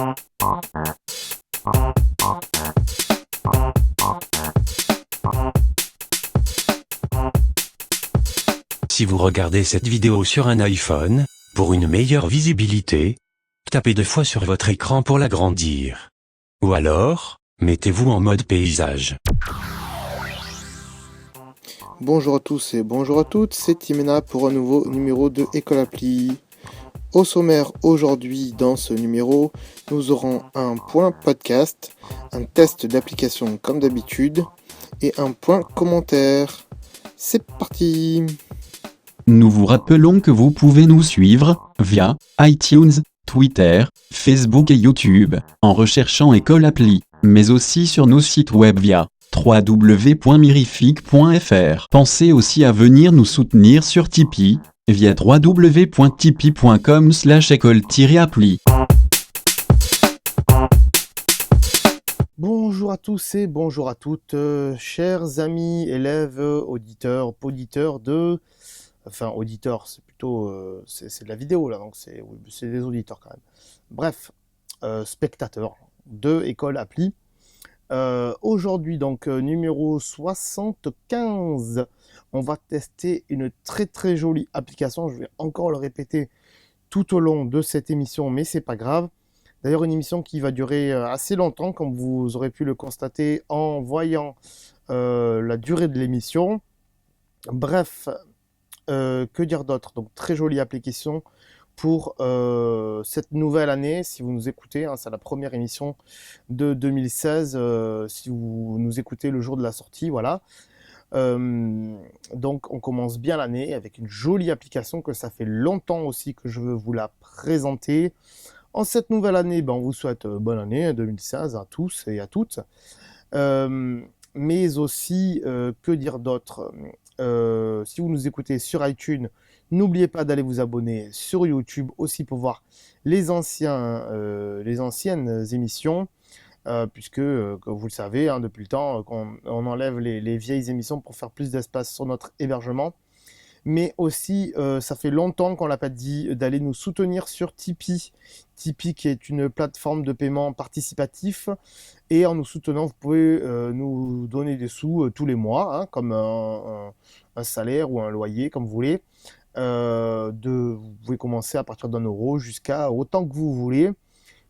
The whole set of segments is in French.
Si vous regardez cette vidéo sur un iPhone, pour une meilleure visibilité, tapez 2 fois sur votre écran pour l'agrandir. Ou alors, mettez-vous en mode paysage. Bonjour à tous et bonjour à toutes, c'est Timena pour un nouveau numéro de École Appli. Au sommaire aujourd'hui dans ce numéro, nous aurons un point podcast, un test d'application comme d'habitude et un point commentaire. C'est parti! Nous vous rappelons que vous pouvez nous suivre via iTunes, Twitter, Facebook et YouTube en recherchant École Appli, mais aussi sur nos sites web via www.mirific.fr. Pensez aussi à venir nous soutenir sur Tipeee via www.tipeee.com/école-appli. Bonjour à tous et bonjour à toutes, chers amis, élèves, auditeurs de... Enfin, auditeurs, c'est plutôt... c'est de la vidéo là, donc c'est des auditeurs quand même. Bref, spectateurs de École Appli. Aujourd'hui, donc, numéro 75, on va tester une très très jolie application. Je vais encore le répéter tout au long de cette émission, mais c'est pas grave. D'ailleurs, une émission qui va durer assez longtemps, comme vous aurez pu le constater en voyant la durée de l'émission. Bref, que dire d'autre? Donc, très jolie application pour cette nouvelle année. Si vous nous écoutez, hein, c'est la première émission de 2016. Si vous nous écoutez le jour de la sortie, voilà. Donc, on commence bien l'année avec une jolie application que ça fait longtemps aussi que je veux vous la présenter. En cette nouvelle année, on vous souhaite bonne année 2016 à tous et à toutes. Mais aussi, que dire d'autre? Si vous nous écoutez sur iTunes, n'oubliez pas d'aller vous abonner sur YouTube aussi pour voir les anciennes émissions, puisque, comme vous le savez, hein, depuis le temps, on enlève les vieilles émissions pour faire plus d'espace sur notre hébergement. Mais aussi, ça fait longtemps qu'on l'a pas dit, d'aller nous soutenir sur Tipeee. Tipeee qui est une plateforme de paiement participatif. Et en nous soutenant, vous pouvez nous donner des sous tous les mois, hein, comme un salaire ou un loyer, comme vous voulez. Vous pouvez commencer à partir d'1 € jusqu'à autant que vous voulez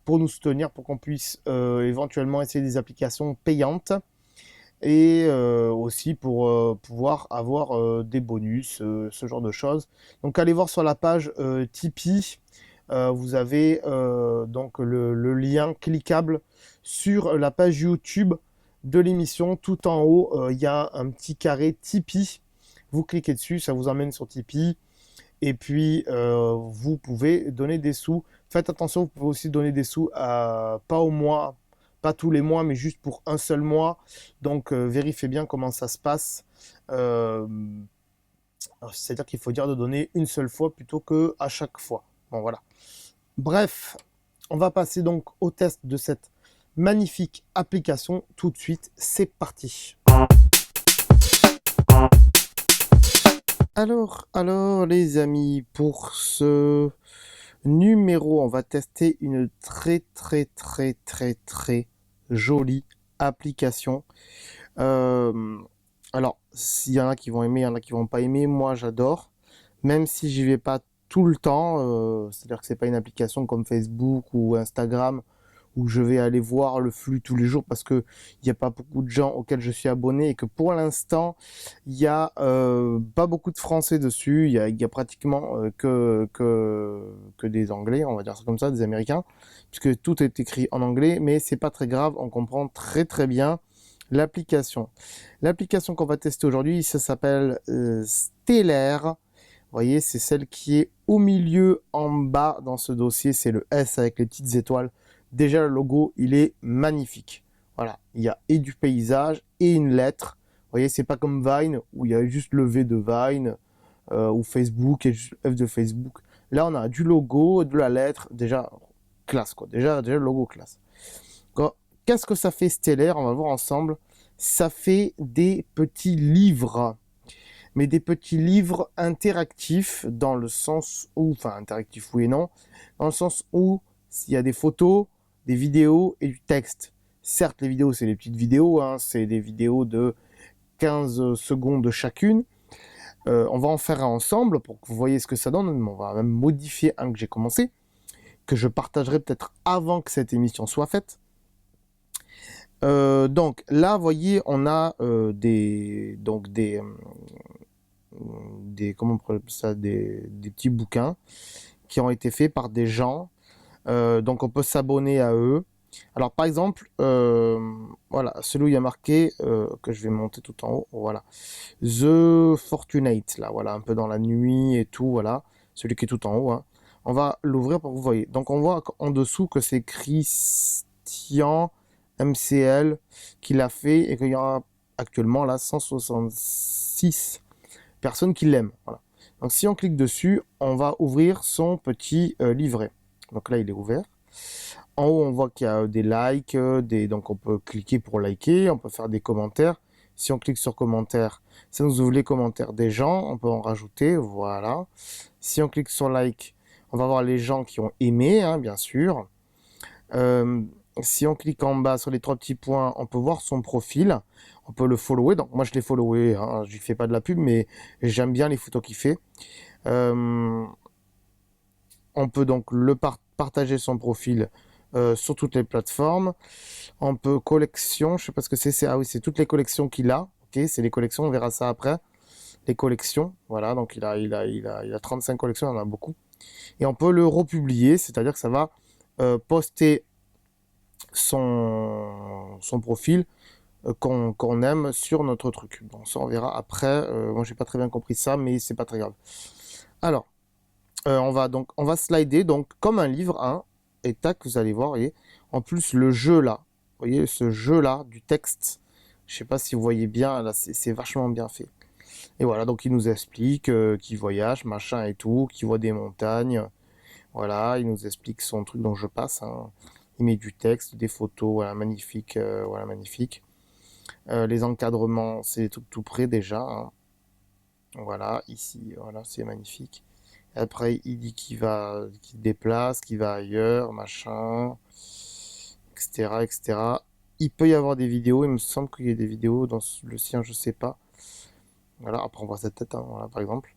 pour nous soutenir, pour qu'on puisse éventuellement essayer des applications payantes. Et aussi pour pouvoir avoir des bonus, ce genre de choses. Donc allez voir sur la page Tipeee, vous avez donc le lien cliquable sur la page YouTube de l'émission. Tout en haut, il y a un petit carré Tipeee. Vous cliquez dessus, ça vous emmène sur Tipeee. Et puis, vous pouvez donner des sous. Faites attention, vous pouvez aussi donner des sous, pas au mois, pas tous les mois, mais juste pour un seul mois. Donc, vérifiez bien comment ça se passe. C'est-à-dire qu'il faut dire de donner une seule fois plutôt qu'à chaque fois. Bon, voilà. Bref, on va passer donc au test de cette magnifique application. Tout de suite, c'est parti. Alors les amis, pour ce numéro, on va tester une très jolie application. Alors, s'il y en a qui vont aimer, il y en a qui vont pas aimer. Moi, j'adore, même si j'y vais pas tout le temps. C'est-à-dire que c'est pas une application comme Facebook ou Instagram où je vais aller voir le flux tous les jours parce que il n'y a pas beaucoup de gens auxquels je suis abonné et que pour l'instant il y a pas beaucoup de Français dessus. Il y a pratiquement que des Anglais, on va dire ça comme ça, des Américains, puisque tout est écrit en anglais, mais c'est pas très grave, on comprend très bien l'application. L'application qu'on va tester aujourd'hui, ça s'appelle Stellare. Vous voyez, c'est celle qui est au milieu en bas dans ce dossier, c'est le S avec les petites étoiles. Déjà, le logo, il est magnifique. Voilà, il y a et du paysage et une lettre. Vous voyez, c'est pas comme Vine où il y a juste le V de Vine ou Facebook et juste le F de Facebook. Là, on a du logo, de la lettre, déjà classe quoi. Déjà le logo classe. Qu'est-ce que ça fait Stellare? On va voir ensemble. Ça fait des petits livres. Mais des petits livres interactifs dans le sens où, enfin interactifs oui et non, dans le sens où s'il y a des photos, des vidéos et du texte. Certes, les vidéos, c'est des petites vidéos, hein, c'est des vidéos de 15 secondes chacune. On va en faire un ensemble pour que vous voyez ce que ça donne. On va même modifier un que j'ai commencé, que je partagerai peut-être avant que cette émission soit faite. Donc là, vous voyez, on a des comment on appelle ça, des petits bouquins qui ont été faits par des gens. Donc on peut s'abonner à eux. Alors par exemple, voilà, celui où il y a marqué que je vais monter tout en haut, voilà, The Fortunate, là, voilà, un peu dans la nuit et tout, voilà, celui qui est tout en haut, hein. On va l'ouvrir pour que vous voyez. Donc on voit en dessous que c'est Christian MCL qui l'a fait et qu'il y a actuellement là 166 personnes qui l'aiment. Voilà. Donc si on clique dessus, on va ouvrir son petit livret. Donc là, il est ouvert. En haut, on voit qu'il y a des likes, donc on peut cliquer pour liker, on peut faire des commentaires. Si on clique sur commentaires, ça nous ouvre les commentaires des gens, on peut en rajouter, voilà. Si on clique sur like, on va voir les gens qui ont aimé, hein, bien sûr. Si on clique en bas sur les 3 petits points, on peut voir son profil, on peut le follower. Donc moi je l'ai followé, hein, je lui fais pas de la pub, mais j'aime bien les photos qu'il fait. On peut donc partager son profil sur toutes les plateformes. On peut collection, je sais pas ce que c'est. Ah oui, c'est toutes les collections qu'il a. Ok, c'est les collections, on verra ça après. Les collections, voilà, donc il a 35 collections, il en a beaucoup. Et on peut le republier, c'est-à-dire que ça va poster son profil qu'on aime sur notre truc. Bon, ça on verra après. Moi j'ai pas très bien compris ça, mais c'est pas très grave. Alors, on va slider donc comme un livre, hein, et tac, vous allez voir, voyez. En plus le jeu là, vous voyez ce jeu là du texte. Je sais pas si vous voyez bien, là c'est vachement bien fait. Et voilà, donc il nous explique qu'il voyage, machin et tout, qu'il voit des montagnes. Voilà, il nous explique son truc dont je passe, hein. Il met du texte, des photos, voilà, magnifique, voilà, magnifique. Les encadrements, c'est des trucs tout près déjà, hein. Voilà, ici, voilà, c'est magnifique. Après, il dit qu'il se déplace, qu'il va ailleurs, machin, etc., etc. Il peut y avoir des vidéos, il me semble qu'il y a des vidéos dans le sien, je sais pas. Voilà, après on voit sa tête, hein, voilà, par exemple.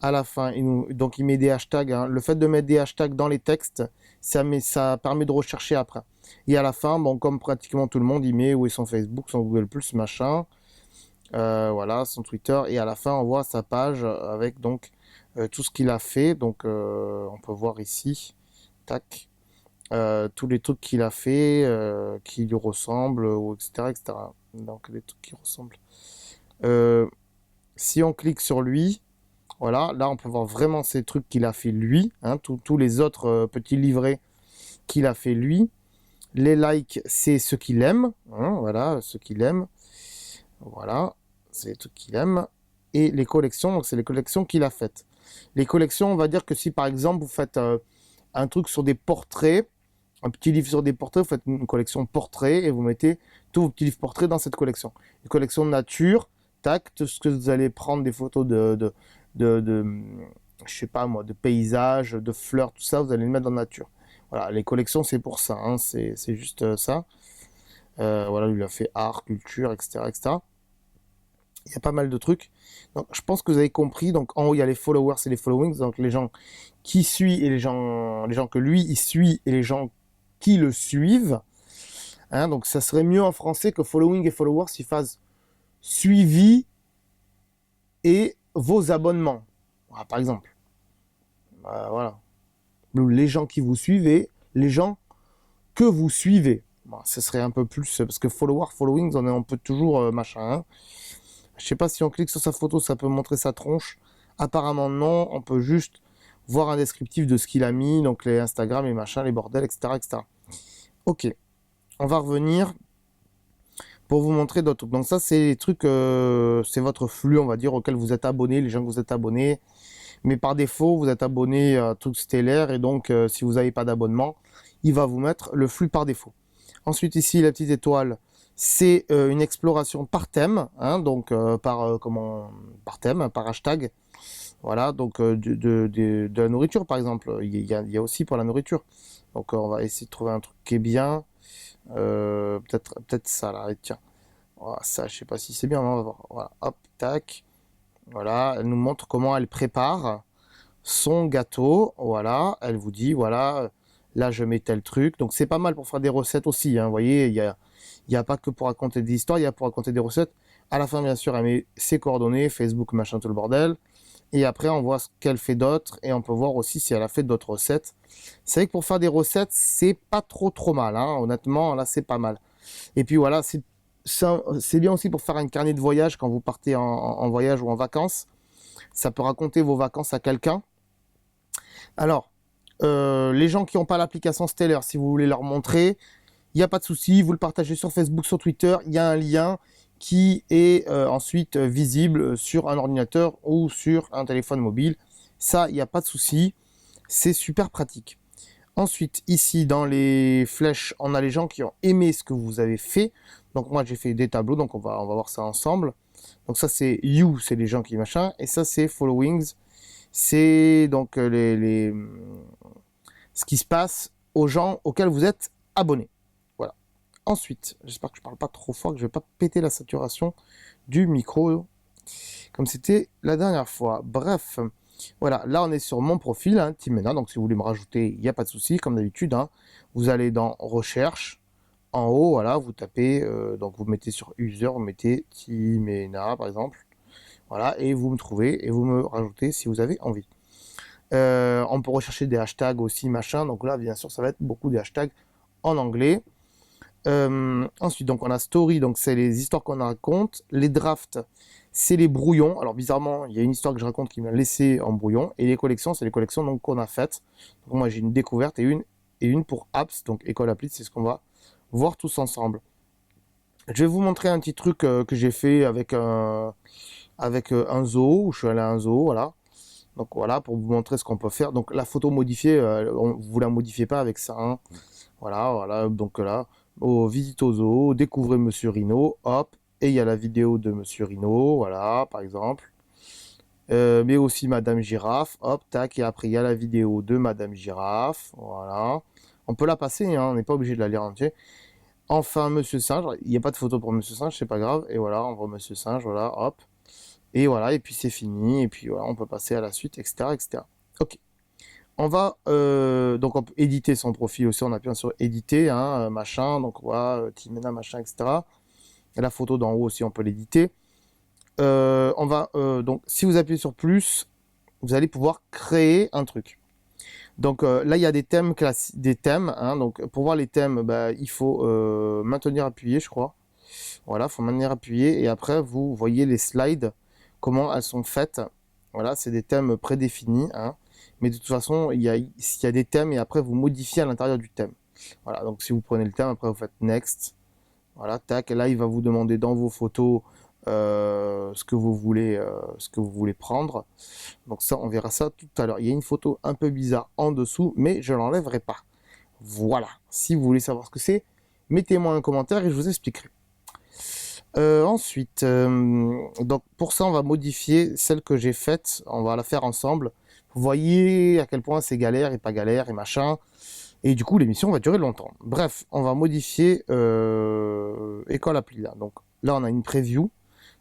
À la fin, donc il met des hashtags, hein. Le fait de mettre des hashtags dans les textes, ça permet de rechercher après. Et à la fin, bon, comme pratiquement tout le monde, il met où est son Facebook, son Google+, machin, voilà, son Twitter, et à la fin, on voit sa page avec donc tout ce qu'il a fait. Donc, on peut voir ici, tac, tous les trucs qu'il a fait, qui lui ressemblent, ou etc., etc. Donc, les trucs qui ressemblent. Si on clique sur lui, voilà, là on peut voir vraiment ces trucs qu'il a fait lui, hein, tous les autres petits livrets qu'il a fait lui. Les likes, c'est ce qu'il aime, hein, voilà, ce qu'il aime. Voilà, c'est les trucs qu'il aime. Et les collections, donc c'est les collections qu'il a faites. Les collections, on va dire que si par exemple vous faites un truc sur des portraits, un petit livre sur des portraits, vous faites une collection portraits et vous mettez tous vos petits livres portraits dans cette collection. Une collection de nature, tac, tout ce que vous allez prendre des photos de je sais pas moi, de paysages, de fleurs, tout ça, vous allez le mettre dans la nature. Voilà, les collections c'est pour ça, hein, c'est juste ça. Voilà, lui il a fait art, culture, etc., etc. Il y a pas mal de trucs. Donc, je pense que vous avez compris. Donc, en haut, il y a les followers et les followings. Donc, les gens qui suivent et les gens que lui, il suit et les gens qui le suivent. Hein, donc, ça serait mieux en français que following et followers s'ils fassent suivi et vos abonnements. Voilà, par exemple. Voilà. Les gens qui vous suivent et les gens que vous suivez. Bon, ce serait un peu plus... Parce que follower, following, on peut toujours machin, hein. Je sais pas si on clique sur sa photo, ça peut montrer sa tronche. Apparemment non, on peut juste voir un descriptif de ce qu'il a mis, donc les Instagram, les machins, les bordels, etc., etc. Ok, on va revenir pour vous montrer d'autres trucs. Donc ça, c'est les trucs, c'est votre flux, on va dire, auquel vous êtes abonné, les gens que vous êtes abonnés. Mais par défaut, vous êtes abonné à Truc Stellaire, et donc si vous n'avez pas d'abonnement, il va vous mettre le flux par défaut. Ensuite ici, la petite étoile, c'est une exploration par thème, hein, donc par thème, par hashtag. Voilà, donc de la nourriture par exemple. Il y a aussi pour la nourriture. Donc on va essayer de trouver un truc qui est bien. Peut-être ça là. Tiens, voilà, ça, je sais pas si c'est bien. On va voir. Voilà, hop, tac. Voilà, elle nous montre comment elle prépare son gâteau. Voilà, elle vous dit, voilà, là je mets tel truc. Donc c'est pas mal pour faire des recettes aussi, hein. Vous voyez, il y a pas que pour raconter des histoires, il y a pour raconter des recettes. À la fin, bien sûr, elle met ses coordonnées, Facebook, machin, tout le bordel. Et après, on voit ce qu'elle fait d'autre et on peut voir aussi si elle a fait d'autres recettes. C'est vrai que pour faire des recettes, c'est pas trop mal, hein. Honnêtement, là, c'est pas mal. Et puis voilà, c'est bien aussi pour faire un carnet de voyage quand vous partez en voyage ou en vacances. Ça peut raconter vos vacances à quelqu'un. Alors, les gens qui n'ont pas l'application Stellar, si vous voulez leur montrer, il n'y a pas de souci, vous le partagez sur Facebook, sur Twitter, il y a un lien qui est ensuite visible sur un ordinateur ou sur un téléphone mobile. Ça, il n'y a pas de souci, c'est super pratique. Ensuite, ici, dans les flèches, on a les gens qui ont aimé ce que vous avez fait. Donc moi, j'ai fait des tableaux, donc on va voir ça ensemble. Donc ça, c'est You, c'est les gens qui machin. Et ça, c'est Followings. C'est donc ce qui se passe aux gens auxquels vous êtes abonnés. Voilà. Ensuite, j'espère que je parle pas trop fort, que je vais pas péter la saturation du micro comme c'était la dernière fois. Bref, voilà, là on est sur mon profil, hein, Timena, donc si vous voulez me rajouter, il n'y a pas de souci, comme d'habitude, hein, vous allez dans Recherche, en haut, voilà, vous tapez, donc vous mettez sur User, vous mettez Timena par exemple, voilà, et vous me trouvez, et vous me rajoutez si vous avez envie. On peut rechercher des hashtags aussi, machin, donc là bien sûr ça va être beaucoup des hashtags en anglais. Ensuite, donc on a story, donc c'est les histoires qu'on raconte. Les drafts, c'est les brouillons. Alors bizarrement, il y a une histoire que je raconte qui m'a laissé en brouillon. Et les collections, c'est les collections donc qu'on a faites. Donc moi j'ai une découverte et une pour apps, donc école appli, c'est ce qu'on va voir tous ensemble. Je vais vous montrer un petit truc que j'ai fait avec un zoo, où je suis allé à un zoo, voilà. Donc voilà, pour vous montrer ce qu'on peut faire. Donc la photo modifiée, vous la modifiez pas avec ça, hein. Voilà, donc là, visite au zoo, découvrez Monsieur Rhino, hop, et il y a la vidéo de Monsieur Rhino, voilà, par exemple. Mais aussi Madame Girafe, hop, tac, et après il y a la vidéo de Madame Girafe, voilà. On peut la passer, hein, on n'est pas obligé de la lire entière. Enfin, Monsieur Singe, il n'y a pas de photo pour Monsieur Singe, c'est pas grave, et voilà, on voit Monsieur Singe, voilà, hop. Et voilà, et puis c'est fini, et puis voilà, on peut passer à la suite, etc., etc. Ok. On va donc on peut éditer son profil aussi en appuyant sur éditer, hein, machin, donc voilà, Timena, machin, etc. Et la photo d'en haut aussi, on peut l'éditer. On va donc si vous appuyez sur plus, vous allez pouvoir créer un truc. Donc là, il y a des thèmes des thèmes, hein, donc pour voir les thèmes, bah, il faut maintenir appuyé, je crois. Voilà, il faut maintenir appuyé et après vous voyez les slides, comment elles sont faites. Voilà, c'est des thèmes prédéfinis, hein. Mais de toute façon, il y a des thèmes et après vous modifiez à l'intérieur du thème. Voilà, donc si vous prenez le thème, après vous faites Next. Voilà, tac. Et là, il va vous demander dans vos photos ce que vous voulez prendre. Donc ça, on verra ça tout à l'heure. Il y a une photo un peu bizarre en dessous, mais je l'enlèverai pas. Voilà. Si vous voulez savoir ce que c'est, mettez-moi un commentaire et je vous expliquerai. Ensuite, donc pour ça, on va modifier celle que j'ai faite. On va la faire ensemble. Vous voyez à quel point c'est galère et pas galère et machin. Et du coup, l'émission va durer longtemps. Bref, on va modifier école appli là. Donc là, on a une preview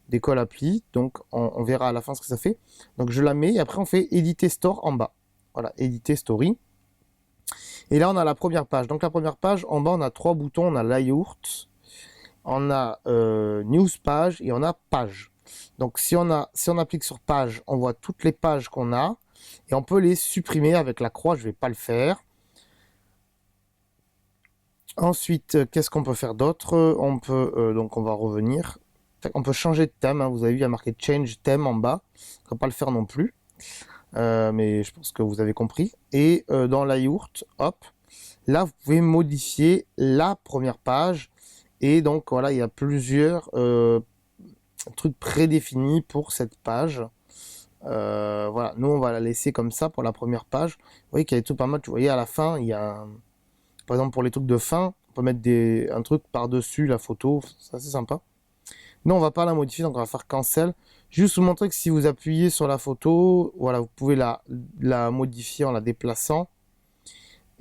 d'école appli. Donc on verra à la fin ce que ça fait. Donc je la mets et après on fait éditer store en bas. Voilà, éditer story. Et là, on a la première page. Donc la première page, en bas, on a trois boutons. On a layout, on a news page et on a page. Donc si on applique sur page, on voit toutes les pages qu'on a et on peut les supprimer avec la croix. Je vais pas le faire. Ensuite, qu'est-ce qu'on peut faire d'autre? On peut donc on va revenir. On peut changer de thème, hein. Vous avez vu, il y a marqué change thème en bas. On ne va pas le faire non plus. Mais je pense que vous avez compris. Et dans layout, hop, là vous pouvez modifier la première page. Et donc voilà, il y a plusieurs trucs prédéfinis pour cette page. Voilà, nous on va la laisser comme ça pour la première page. Vous voyez qu'il y a tout pas mal. Vous voyez à la fin, il y a par exemple pour les trucs de fin, on peut mettre un truc par-dessus la photo, ça c'est sympa. Non, on va pas la modifier, donc on va faire cancel. Juste vous montrer que si vous appuyez sur la photo, voilà, vous pouvez la modifier en la déplaçant.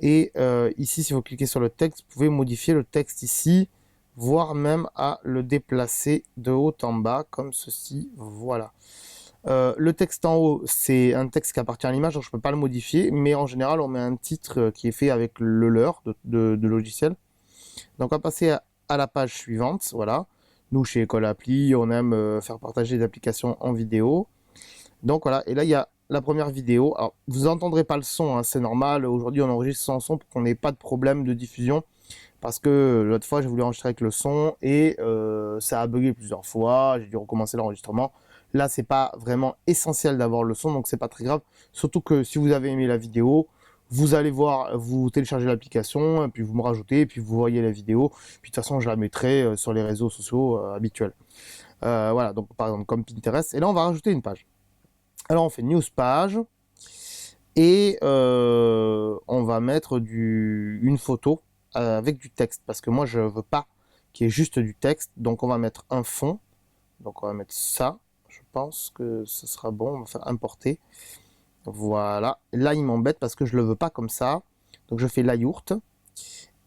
Et ici, si vous cliquez sur le texte, vous pouvez modifier le texte ici, voire même à le déplacer de haut en bas, comme ceci, voilà. Le texte en haut, c'est un texte qui appartient à l'image, donc je ne peux pas le modifier, mais en général, on met un titre qui est fait avec le leur de logiciel. Donc on va passer à la page suivante, voilà. Nous, chez École Appli, on aime faire partager des applications en vidéo. Donc voilà, et là, il y a la première vidéo. Alors, vous n'entendrez pas le son, hein, c'est normal. Aujourd'hui, on enregistre sans son pour qu'on n'ait pas de problème de diffusion. Parce que l'autre fois, j'ai voulu enregistrer avec le son et ça a bugué plusieurs fois. J'ai dû recommencer l'enregistrement. Là, c'est pas vraiment essentiel d'avoir le son, donc c'est pas très grave. Surtout que si vous avez aimé la vidéo, vous allez voir, vous téléchargez l'application, et puis vous me rajoutez, et puis vous voyez la vidéo. Puis de toute façon, je la mettrai sur les réseaux sociaux habituels. Voilà, donc par exemple comme Pinterest. Et là, on va rajouter une page. Alors, on fait news page et on va mettre une photo avec du texte parce que moi, je veux pas qu'il y ait juste du texte. Donc, on va mettre un fond. Donc, on va mettre ça. Je pense que ce sera bon. On va faire importer. Voilà. Là, il m'embête parce que je le veux pas comme ça. Donc, je fais la yourte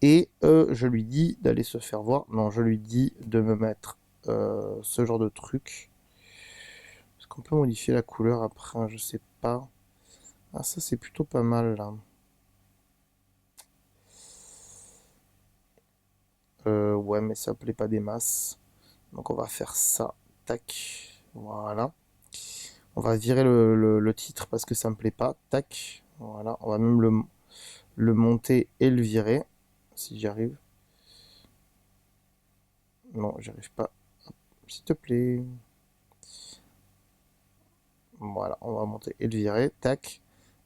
et je lui dis d'aller se faire voir. Non, je lui dis de me mettre ce genre de truc. Est-ce qu'on peut modifier la couleur après? Je sais pas. Ah, ça, c'est plutôt pas mal, là. Ouais, mais ça plaît pas des masses. Donc, on va faire ça. Tac. Voilà. On va virer le titre parce que ça me plaît pas. Tac. Voilà. On va même le monter et le virer. Si j'y arrive. Non, j'y arrive pas. S'il te plaît. Voilà. On va monter et le virer. Tac.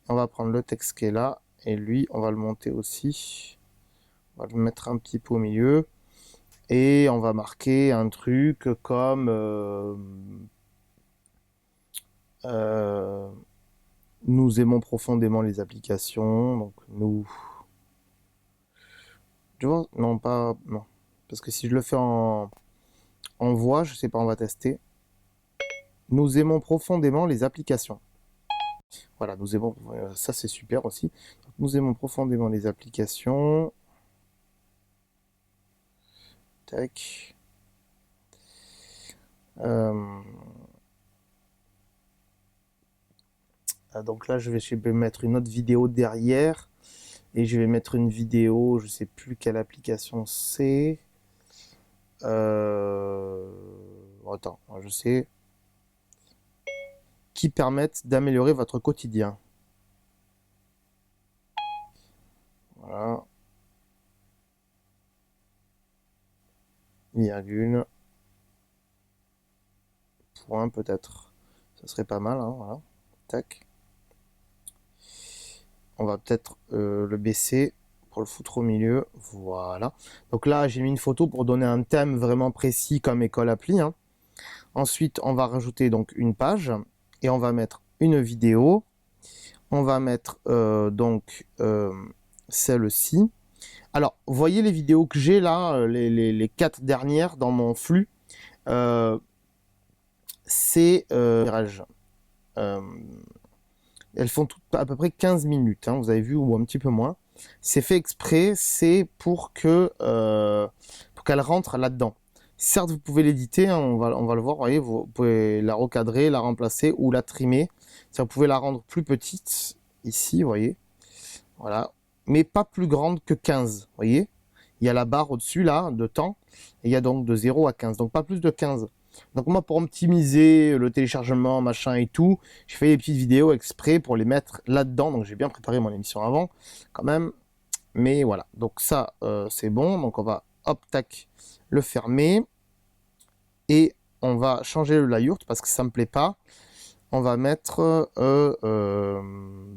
On va prendre le texte qui est là. Et lui, on va le monter aussi. On va le mettre un petit peu au milieu. Et on va marquer un truc comme nous aimons profondément les applications. Donc nous. Tu vois? Non, pas. Non. Parce que si je le fais en voix, je sais pas, on va tester. Nous aimons profondément les applications. Voilà, nous aimons. Ça, c'est super aussi. Donc, nous aimons profondément les applications. Tac. Euh, donc là, je vais mettre une autre vidéo derrière. Et je vais mettre une vidéo, je sais plus quelle application c'est. Attends, je sais. Qui permettent d'améliorer votre quotidien. Voilà. Virgule. Point peut-être. Ça serait pas mal, hein, voilà. Tac. On va peut-être le baisser pour le foutre au milieu. Voilà. Donc là, j'ai mis une photo pour donner un thème vraiment précis comme école appli, hein. Ensuite, on va rajouter donc une page et on va mettre une vidéo. On va mettre donc celle-ci. Alors, vous voyez les vidéos que j'ai là, les 4 dernières dans mon flux. C'est elles font toutes à peu près 15 minutes, hein, vous avez vu, ou un petit peu moins. C'est fait exprès, c'est pour qu'elle rentre là-dedans. Certes, vous pouvez l'éditer, hein, on va le voir, voyez, vous pouvez la recadrer, la remplacer ou la trimer. Vous pouvez la rendre plus petite, ici, vous voyez. Voilà. Mais pas plus grande que 15, vous voyez. Il y a la barre au-dessus, là, de temps. Et il y a donc de 0 à 15, donc pas plus de 15. Donc moi, pour optimiser le téléchargement, machin et tout, j'ai fait des petites vidéos exprès pour les mettre là-dedans. Donc j'ai bien préparé mon émission avant, quand même. Mais voilà, donc ça, c'est bon. Donc on va, hop, tac, le fermer. Et on va changer le layout parce que ça me plaît pas. On va mettre, on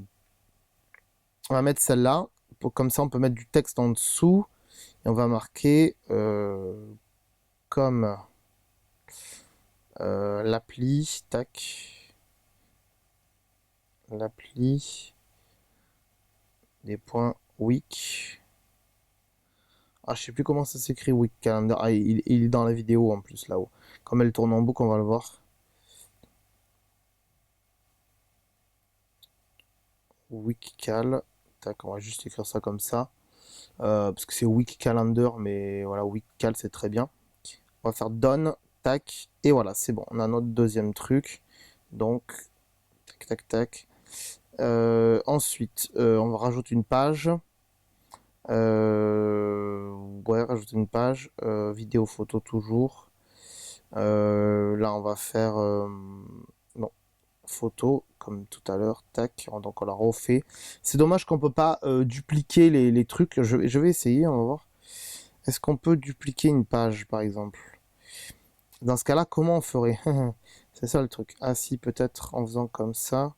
va mettre celle-là. Comme ça, on peut mettre du texte en dessous. Et on va marquer comme l'appli, tac, l'appli, des points week. Ah, je sais plus comment ça s'écrit, Week Calendar. Ah, il est dans la vidéo en plus là-haut. Comme elle tourne en boucle, on va le voir. Week Cal. Tac, on va juste écrire ça comme ça. Parce que c'est Week Calendar, mais voilà, Week Cal c'est très bien. On va faire done, tac, et voilà, c'est bon. On a notre deuxième truc. Donc, tac, tac, tac. Ensuite, on va rajouter une page. Ouais, rajouter une page. Vidéo, photo toujours. Là, on va faire non, photo comme tout à l'heure. Tac, donc on la refait. C'est dommage qu'on peut pas dupliquer les trucs. Je vais essayer, on va voir. Est-ce qu'on peut dupliquer une page, par exemple? Dans ce cas-là, comment on ferait? C'est ça le truc. Ah si, peut-être en faisant comme ça.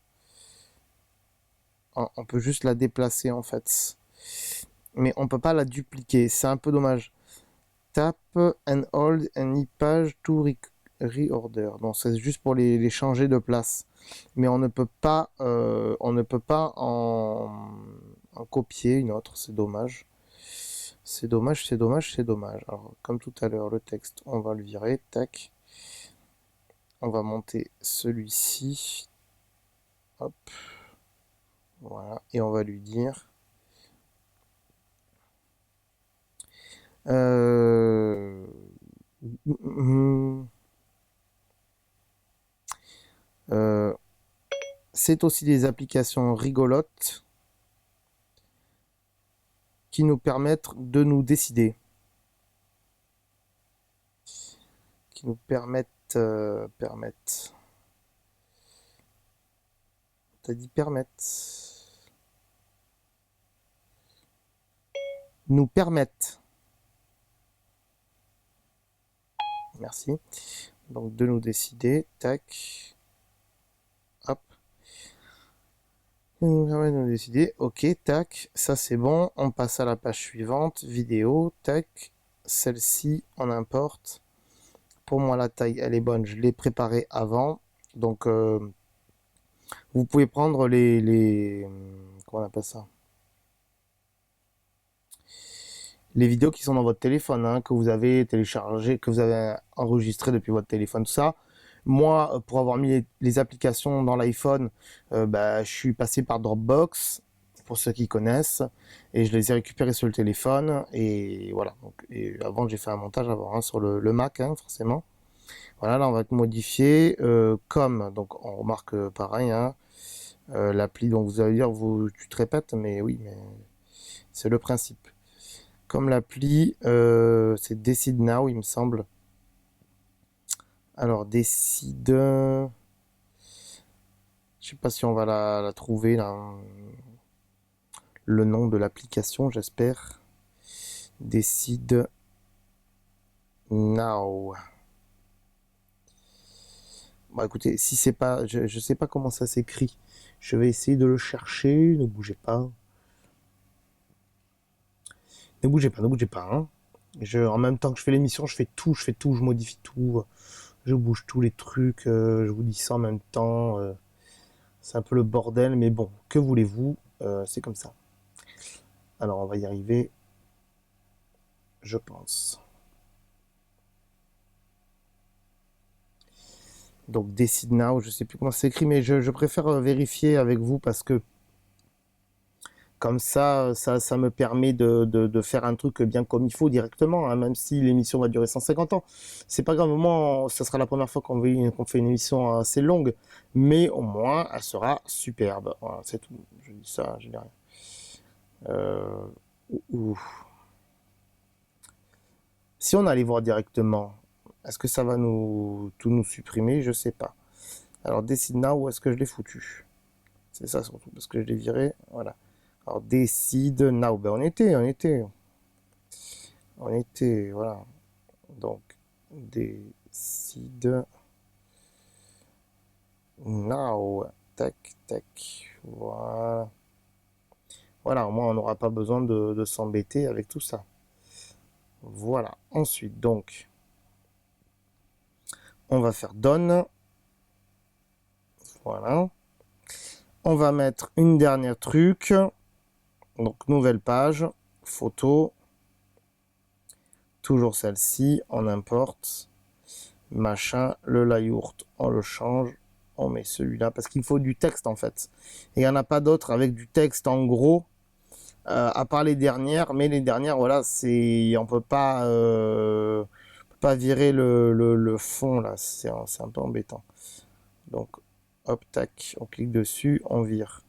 On peut juste la déplacer en fait. Mais on peut pas la dupliquer. C'est un peu dommage. Tap and hold any page to reorder. Donc c'est juste pour les changer de place. Mais on ne peut pas en copier une autre. C'est dommage. C'est dommage, c'est dommage, c'est dommage. Alors, comme tout à l'heure, le texte, on va le virer. Tac. On va monter celui-ci. Hop. Voilà. Et on va lui dire. Euh, euh, c'est aussi des applications rigolotes qui nous permettent de nous décider. Qui nous permettent. T'as dit permettre. Nous permettent. Merci. Donc de nous décider. Tac. Hop. Nous permet de nous décider. Ok, tac. Ça c'est bon. On passe à la page suivante. Vidéo. Tac. Celle-ci, on importe. Pour moi, la taille, elle est bonne. Je l'ai préparée avant. Donc, vous pouvez prendre comment on appelle ça? Les vidéos qui sont dans votre téléphone, hein, que vous avez téléchargé, que vous avez enregistré depuis votre téléphone, tout ça. Moi, pour avoir mis les applications dans l'iPhone, bah, je suis passé par Dropbox, pour ceux qui connaissent, et je les ai récupérés sur le téléphone, et voilà. Donc, et avant, j'ai fait un montage avant, hein, sur le Mac, hein, forcément. Voilà, là, on va modifier comme, donc on remarque pareil, hein, l'appli, donc vous allez dire, tu te répètes, mais oui, mais c'est le principe. Comme l'appli, c'est Decide Now, il me semble. Alors, Decide. Je sais pas si on va la trouver, là. Le nom de l'application, j'espère. Decide Now. Bon, écoutez, si c'est pas. Je sais pas comment ça s'écrit. Je vais essayer de le chercher. Ne bougez pas. Ne bougez pas, ne bougez pas. Hein. En même temps que je fais l'émission, je fais tout, je modifie tout. Je bouge tous les trucs. Je vous dis ça en même temps. C'est un peu le bordel, mais bon, que voulez-vous? C'est comme ça. Alors, on va y arriver. Je pense. Donc, Decide Now, je sais plus comment c'est écrit, mais je préfère vérifier avec vous parce que comme ça me permet de faire un truc bien comme il faut directement, hein, même si l'émission va durer 150 ans. C'est pas grave, au moins, ça sera la première fois qu'on fait une émission assez longue, mais au moins, elle sera superbe. Voilà, c'est tout. Je dis ça, je dis rien. Euh, Si on allait voir directement, est-ce que ça va tout nous supprimer? Je sais pas. Alors, Decide Now, où est-ce que je l'ai foutu? C'est ça surtout, parce que je l'ai viré. Voilà. Alors, Decide Now. Ben, on était, voilà. Donc, Decide Now. Tac, tac. Voilà. Voilà, au moins, on n'aura pas besoin de s'embêter avec tout ça. Voilà. Ensuite, donc, on va faire Done. Voilà. On va mettre une dernière truc. Donc, nouvelle page. Photo. Toujours celle-ci, on importe, machin, le layout, on le change, on met celui-là, parce qu'il faut du texte en fait. Et il n'y en a pas d'autres avec du texte en gros, à part les dernières, mais les dernières, voilà, on peut pas virer le fond là, c'est un peu embêtant. Donc, hop, tac, on clique dessus, on vire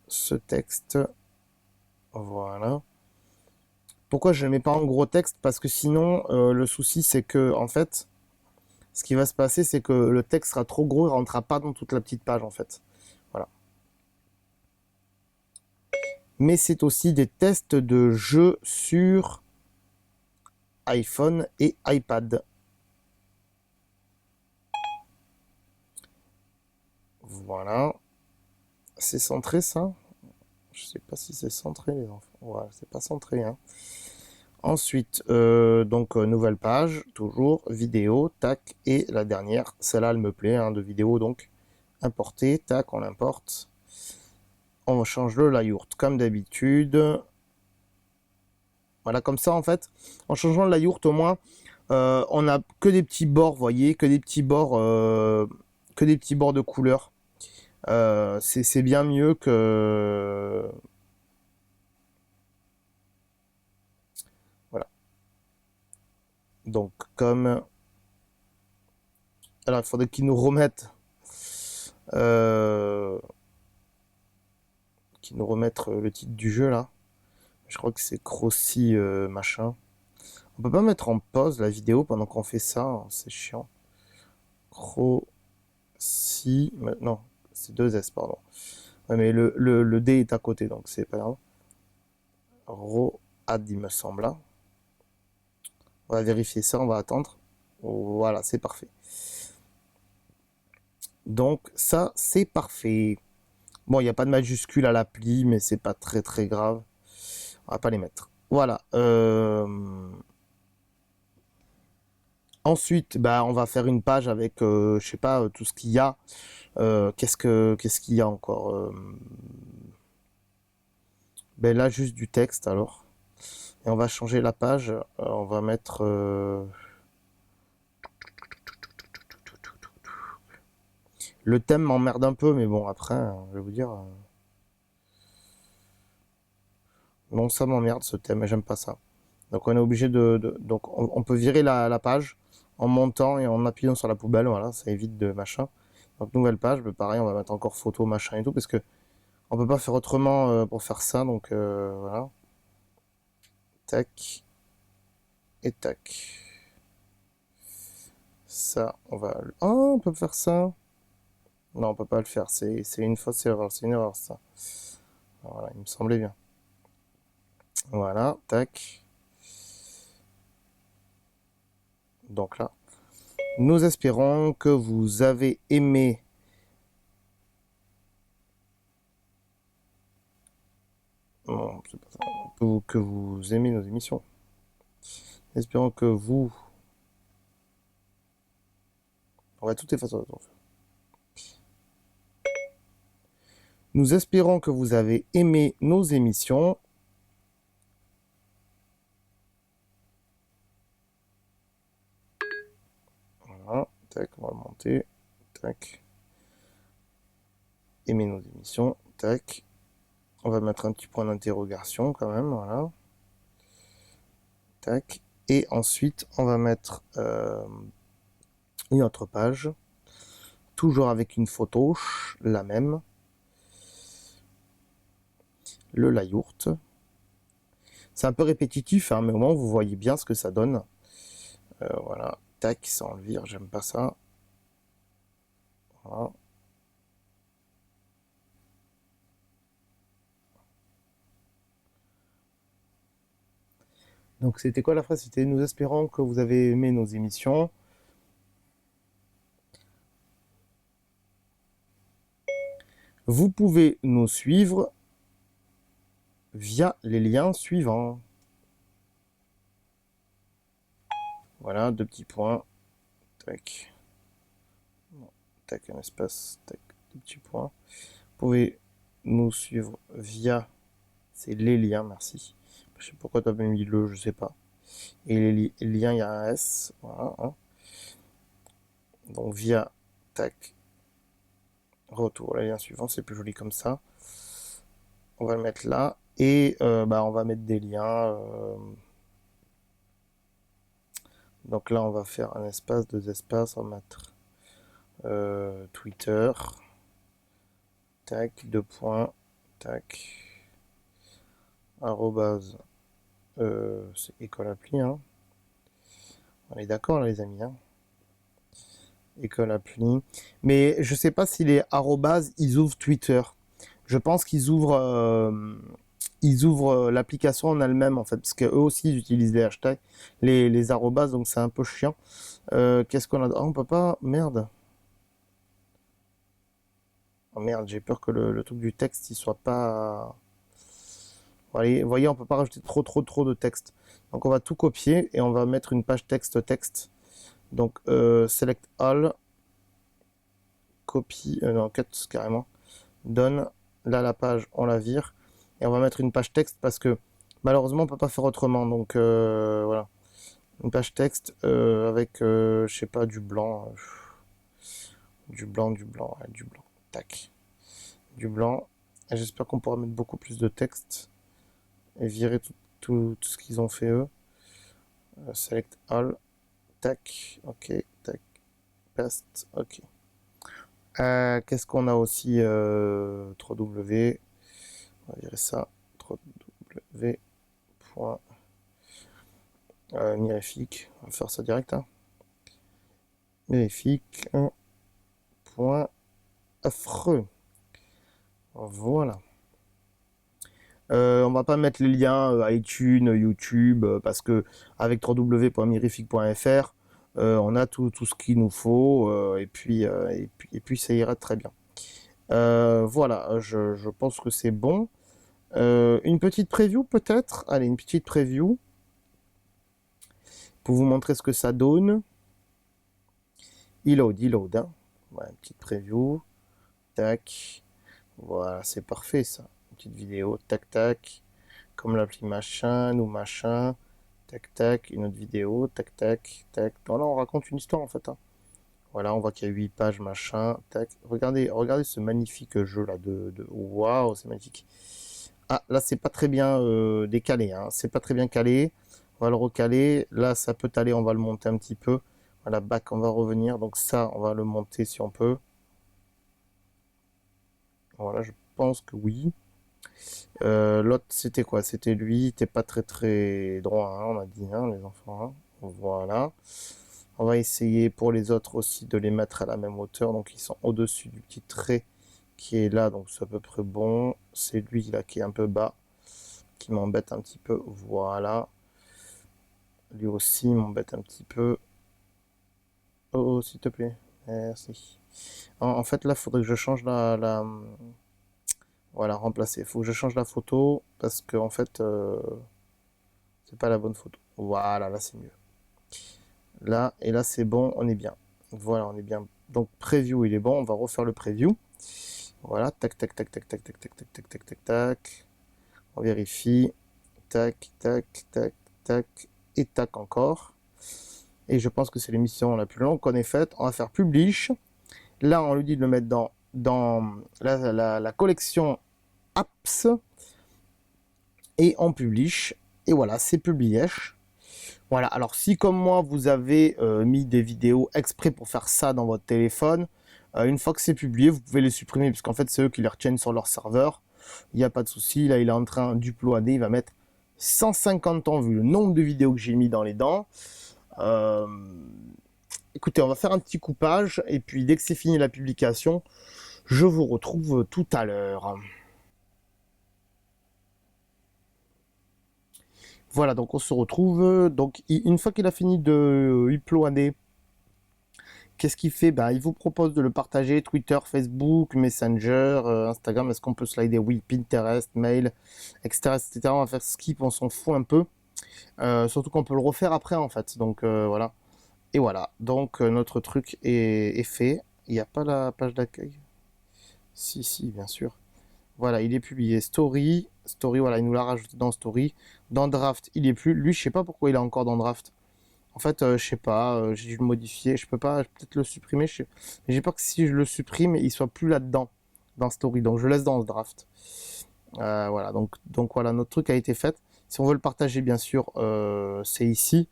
ce texte, voilà. Pourquoi je ne mets pas en gros texte? Parce que sinon, le souci, c'est que, en fait, ce qui va se passer, c'est que le texte sera trop gros, il ne rentrera pas dans toute la petite page, en fait. Voilà. Mais c'est aussi des tests de jeux sur iPhone et iPad. Voilà. C'est centré, ça? Je sais pas si c'est centré, les enfants. Voilà, c'est pas centré, hein. Ensuite, donc nouvelle page, toujours, vidéo, tac, et la dernière, celle-là elle me plaît, hein, de vidéo, donc importer, tac, on l'importe. On change le layout comme d'habitude. Voilà, comme ça en fait, en changeant le layout au moins, on a que des petits bords, vous voyez, que des petits bords de couleur. C'est bien mieux que... Voilà. Donc comme... Alors il faudrait qu'ils nous remettent... le titre du jeu là. Je crois que c'est Crossy machin. On peut pas mettre en pause la vidéo pendant qu'on fait ça, hein, c'est chiant. Crossy... Non, c'est 2S, pardon. Ouais, mais le D est à côté, donc c'est pas grave. Road, il me semble. Là. On va vérifier ça, on va attendre. Voilà, c'est parfait. Donc ça, c'est parfait. Bon, il n'y a pas de majuscule à l'appli, mais c'est pas très très grave. On va pas les mettre. Voilà. Ensuite, bah, on va faire une page avec, je sais pas, tout ce qu'il y a. Qu'est-ce qu'il y a encore Ben là, juste du texte alors. Et on va changer la page. On va mettre... Le thème m'emmerde un peu, mais bon, après, je vais vous dire... Non, ça m'emmerde ce thème, et j'aime pas ça. Donc on est obligé donc on peut virer la page en montant et en appuyant sur la poubelle, voilà, ça évite de machin. Donc nouvelle page, mais pareil, on va mettre encore photo, machin et tout, parce que on peut pas faire autrement pour faire ça, donc voilà. Tac. Et tac. Ça, on va... Oh, on peut faire ça. Non, on peut pas le faire, c'est une fausse erreur, c'est une erreur ça. Voilà, il me semblait bien. Voilà, tac. Donc là, nous espérons que vous avez aimé non, c'est pas ça. Que vous aimez nos émissions. Espérons que vous... On va tout effacer. Nous espérons que vous avez aimé nos émissions. Voilà, tac, on va monter. Tac. Aimer nos émissions. Tac. On va mettre un petit point d'interrogation quand même, voilà. Tac. Et ensuite, on va mettre une autre page. Toujours avec une photo, la même. Le layout. C'est un peu répétitif, hein, mais au moins vous voyez bien ce que ça donne. Voilà. Tac, ça on le vire, j'aime pas ça. Voilà. Donc c'était quoi la phrase? C'était nous espérons que vous avez aimé nos émissions. Vous pouvez nous suivre via les liens suivants. Voilà, deux petits points. Tac. Tac, un espace. Tac, deux petits points. Vous pouvez nous suivre via... C'est les liens, merci. Je sais pourquoi tu as mis le, je sais pas. Et les liens, il y a un S. Voilà, hein. Donc via, tac, retour. Le lien suivant, c'est plus joli comme ça. On va le mettre là. Et on va mettre des liens. Donc là, on va faire un espace, deux espaces. On va mettre Twitter. Tac, deux points. Tac. Arrobase. C'est école appli, hein. On est d'accord là, les amis, hein. École appli. Mais je sais pas si les arrobases, ils ouvrent Twitter. Je pense ils ouvrent l'application en elle-même, en fait, parce qu'eux aussi, ils utilisent les hashtags, les arrobases, donc c'est un peu chiant. Qu'est-ce qu'on a? Oh, on peut pas. Merde. Oh merde, j'ai peur que le truc du texte, il soit pas. Allez, vous voyez, on peut pas rajouter trop de texte. Donc on va tout copier et on va mettre une page texte. Donc select all, copie, non, cut carrément, donne, là la page, on la vire, et on va mettre une page texte parce que malheureusement on peut pas faire autrement. Donc voilà, une page texte avec, je sais pas, du blanc, ouais, du blanc, tac, du blanc. Et j'espère qu'on pourra mettre beaucoup plus de texte et virer tout ce qu'ils ont fait eux. Select all, tac, ok, tac, paste, ok. Qu'est-ce qu'on a aussi 3W, on va virer ça, 3W. Mirifique, on va faire ça direct, hein. Mirifique, un point affreux. Voilà. On va pas mettre les liens iTunes, YouTube, parce que avec www.mirifique.fr, on a tout ce qu'il nous faut, et puis ça ira très bien. Voilà, je pense que c'est bon. Une petite preview peut-être? Allez, une petite preview pour vous montrer ce que ça donne. Load, hein. Voilà, une petite preview. Tac. Voilà, c'est parfait ça. Une petite vidéo, tac tac. Comme l'appli machin ou machin. Tac tac. Une autre vidéo, tac tac tac. Voilà, on raconte une histoire en fait, hein. Voilà, on voit qu'il y a 8 pages machin. Tac. Regardez ce magnifique jeu là waouh, c'est magnifique. Ah, là c'est pas très bien décalé, hein. C'est pas très bien calé. On va le recaler. Là, ça peut aller, on va le monter un petit peu. Voilà, back, on va revenir. Donc ça, on va le monter si on peut. Voilà, je pense que oui. L'autre, c'était quoi? C'était lui. Il était pas très droit, hein, on a dit, hein, les enfants, hein. Voilà. On va essayer pour les autres aussi de les mettre à la même hauteur. Donc ils sont au-dessus du petit trait qui est là. Donc c'est à peu près bon. C'est lui là qui est un peu bas, qui m'embête un petit peu. Voilà. Lui aussi m'embête un petit peu. Oh, s'il te plaît. Merci. En fait, là, il faudrait que je change voilà, remplacer. Il faut que je change la photo parce que, en fait, c'est pas la bonne photo. Voilà, là, c'est mieux. Là, et là, c'est bon, on est bien. Voilà, on est bien. Donc, preview, il est bon. On va refaire le preview. Voilà, tac, tac, tac, tac, tac, tac, tac, tac, tac, tac, tac, tac. On vérifie. Tac, tac, tac, tac, et tac encore. Et je pense que c'est l'émission la plus longue qu'on ait faite. On va faire publish. Là, on lui dit de le mettre dans la collection apps. Et on publish. Et voilà, c'est publié. Voilà, alors si comme moi, vous avez mis des vidéos exprès pour faire ça dans votre téléphone, une fois que c'est publié, vous pouvez les supprimer, parce qu'en fait, c'est eux qui les retiennent sur leur serveur. Il n'y a pas de souci. Là, il est en train d'uploader. Il va mettre 150 ans, vu le nombre de vidéos que j'ai mis dans les dents. Écoutez, on va faire un petit coupage, et puis dès que c'est fini la publication, je vous retrouve tout à l'heure. Voilà, donc on se retrouve. Donc une fois qu'il a fini de uploader, qu'est-ce qu'il fait? Ben, il vous propose de le partager, Twitter, Facebook, Messenger, Instagram, est-ce qu'on peut slider? Oui, Pinterest, mail, etc., etc. On va faire skip, on s'en fout un peu. Surtout qu'on peut le refaire après en fait. Donc voilà. Et voilà, donc notre truc est fait. Il n'y a pas la page d'accueil? Si, bien sûr. Voilà, il est publié. Story, Story, voilà, il nous l'a rajouté dans Story. Dans Draft, il est plus. Lui, je sais pas pourquoi il est encore dans Draft. En fait, je sais pas, j'ai dû le modifier. Je peux pas peut-être le supprimer. Mais j'ai peur que si je le supprime, il soit plus là-dedans, dans Story. Donc, je le laisse dans Draft. Voilà, donc voilà, notre truc a été fait. Si on veut le partager, bien sûr, c'est ici,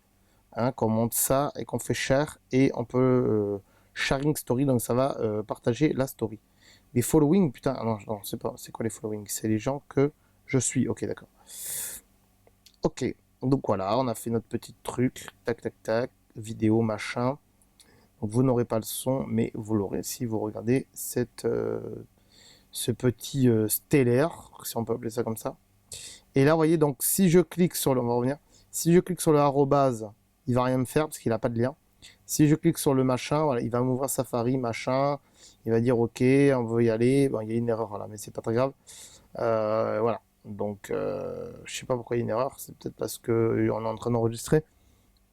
hein, qu'on monte ça et qu'on fait share. Et on peut sharing story, donc ça va partager la story. Les following, putain, non, c'est pas, c'est quoi les following? C'est les gens que je suis. Ok, d'accord. Ok, donc voilà, on a fait notre petit truc, tac, tac, tac, vidéo, machin. Donc vous n'aurez pas le son, mais vous l'aurez si vous regardez ce petit stellaire, si on peut appeler ça comme ça. Et là, vous voyez, donc si je clique sur le, on va revenir, si je clique sur le arrobase, il va rien me faire parce qu'il n'a pas de lien. Si je clique sur le machin, voilà, il va m'ouvrir Safari, machin, il va dire ok, on veut y aller. Bon, il y a une erreur là, mais c'est pas très grave. Voilà. Donc, je sais pas pourquoi il y a une erreur. C'est peut-être parce que on est en train d'enregistrer.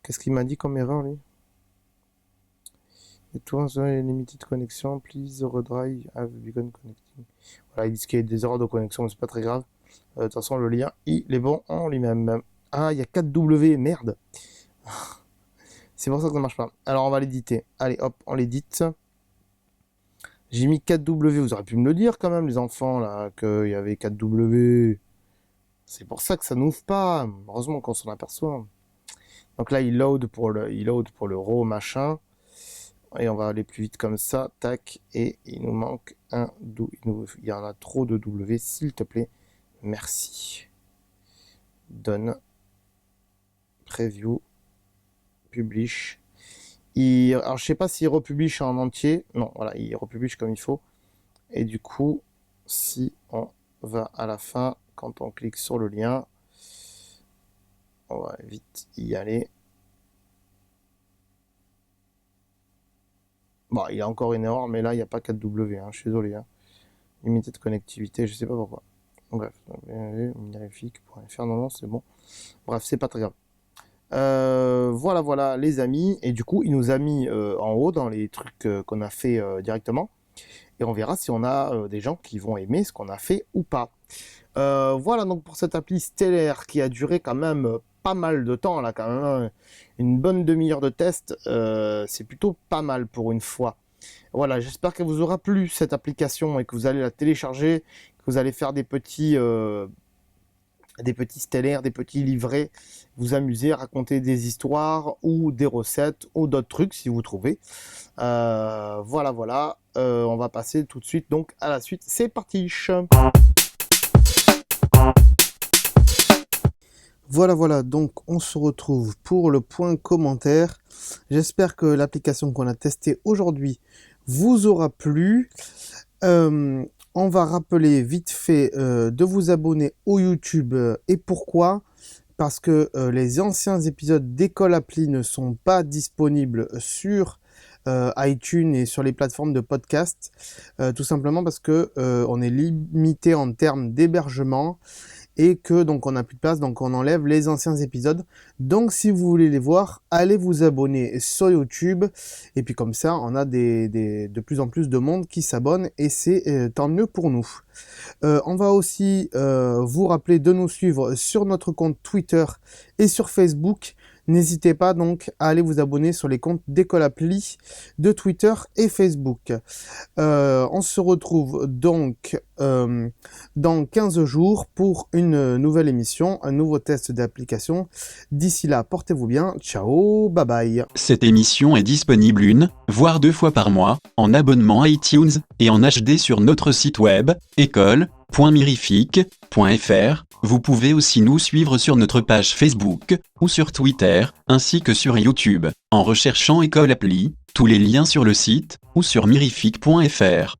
Qu'est-ce qu'il m'a dit comme erreur, lui? Et toi, limited connection, please redrive have begun connecting. Voilà, il dit qu'il y a des erreurs de connexion, mais c'est pas très grave. De toute façon, le lien, il est bon en lui-même. Ah, il y a 4W, merde. C'est pour ça que ça marche pas. Alors, on va l'éditer. Allez, hop, on l'édite. J'ai mis 4W. Vous auriez pu me le dire quand même, les enfants, là, qu'il y avait 4W. C'est pour ça que ça n'ouvre pas. Heureusement qu'on s'en aperçoit. Donc là, il load pour le raw machin. Et on va aller plus vite comme ça. Tac. Et il nous manque un W. Il y en a trop de W, s'il te plaît. Merci. Done. Preview. Publish. Alors, je sais pas s'il republish en entier. Non, voilà, il republish comme il faut. Et du coup, si on va à la fin, quand on clique sur le lien, on va vite y aller. Bon, il y a encore une erreur, mais là, il n'y a pas 4W. Hein, je suis désolé. Hein. Limité de connectivité, je sais pas pourquoi. Bref, mirifique.fr, non, c'est bon. Bref, c'est pas très grave. Voilà les amis, et du coup il nous a mis en haut dans les trucs qu'on a fait directement, et on verra si on a des gens qui vont aimer ce qu'on a fait ou pas. Voilà donc pour cette appli stellaire qui a duré quand même pas mal de temps, là quand même une bonne demi-heure de test, c'est plutôt pas mal pour une fois. Voilà, j'espère qu'elle vous aura plu cette application et que vous allez la télécharger, que vous allez faire des petits stellaires, des petits livrets, vous amuser, raconter des histoires ou des recettes ou d'autres trucs si vous trouvez. Voilà. On va passer tout de suite donc à la suite. C'est parti. Voilà, donc on se retrouve pour le point commentaire. J'espère que l'application qu'on a testée aujourd'hui vous aura plu. On va rappeler vite fait de vous abonner au YouTube. Et pourquoi? Parce que les anciens épisodes d'École Appli ne sont pas disponibles sur iTunes et sur les plateformes de podcast. Tout simplement parce que on est limité en termes d'hébergement. Et que donc on n'a plus de place, donc on enlève les anciens épisodes. Donc si vous voulez les voir, allez vous abonner sur YouTube, et puis comme ça on a de plus en plus de monde qui s'abonne, et c'est tant mieux pour nous. On va aussi vous rappeler de nous suivre sur notre compte Twitter et sur Facebook. N'hésitez pas donc à aller vous abonner sur les comptes d'École Appli de Twitter et Facebook. On se retrouve donc dans 15 jours pour une nouvelle émission, un nouveau test d'application. D'ici là, portez-vous bien. Ciao, bye bye. Cette émission est disponible 1, voire 2 fois par mois, en abonnement iTunes, et en HD sur notre site web, école.mirifique.fr. Vous pouvez aussi nous suivre sur notre page Facebook, ou sur Twitter, ainsi que sur YouTube, en recherchant École Appli, tous les liens sur le site, ou sur mirifique.fr.